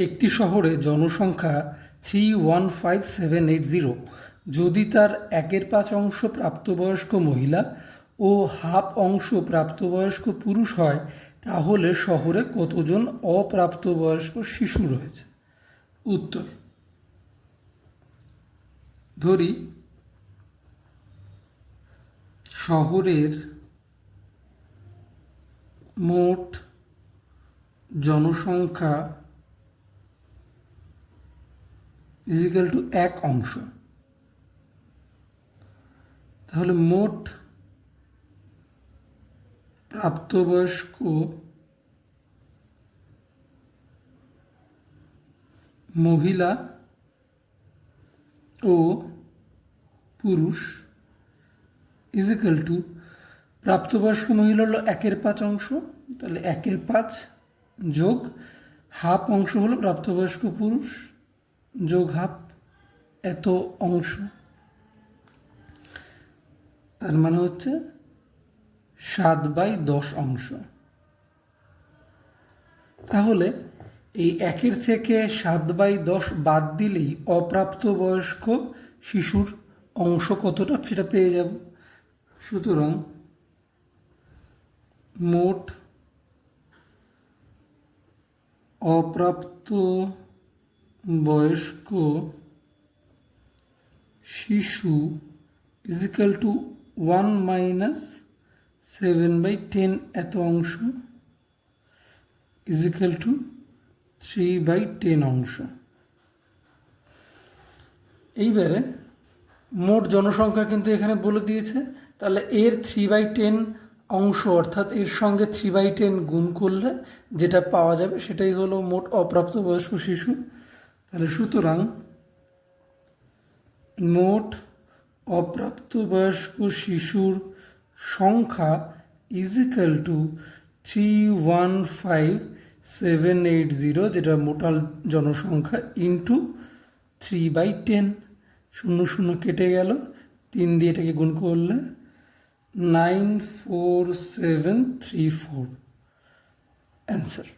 একটি শহরে জনসংখ্যা 315,780 যদি তার 1/5 প্রাপ্তবয়স্ক মহিলা ও হাফ অংশ প্রাপ্তবয়স্ক পুরুষ হয়, তাহলে শহরে কতজন অপ্রাপ্তবয়স্ক শিশু রয়েছে? উত্তর: ধরি শহরের মোট জনসংখ্যা ইজিক্যাল টু 1 অংশ, তাহলে মোট প্রাপ্তবয়স্ক মহিলা ও পুরুষ ইজিক্যাল টু প্রাপ্তবয়স্ক মহিলা হলো 1/5 অংশ, তাহলে 1/5 যোগ হাফ অংশ হলো প্রাপ্তবয়স্ক পুরুষ যোগ হাফ, এত অংশ, তার মানে হচ্ছে 7/10 অংশ। তাহলে এই 1 থেকে 7/10 বাদ দিলেই অপ্রাপ্তবয়স্ক শিশুর অংশ কতটা সেটা পেয়ে যাব। সুতরাং মোট অপ্রাপ্তবয়স্ক শিশু ইজিক্যাল টু 1 - 7/10 এত অংশ ইজিক্যাল টু 3/10 অংশ। এইবারে মোট জনসংখ্যা কিন্তু এখানে বলে দিয়েছে, তাহলে এর 3/10 অংশ অর্থাৎ এর সঙ্গে 3/10 গুণ করলে যেটা পাওয়া যাবে সেটাই হলো মোট অপ্রাপ্তবয়স্ক শিশু। তাহলে সুতরাং মোট অপ্রাপ্তবয়স্ক শিশুর সংখ্যা ইজিক্যাল টু 315,780, যেটা মোটাল জনসংখ্যা ইন্টু 3/10, 0 0 কেটে গেল, 3 দিয়ে এটাকে গুণ করলে 94734 অ্যান্সার।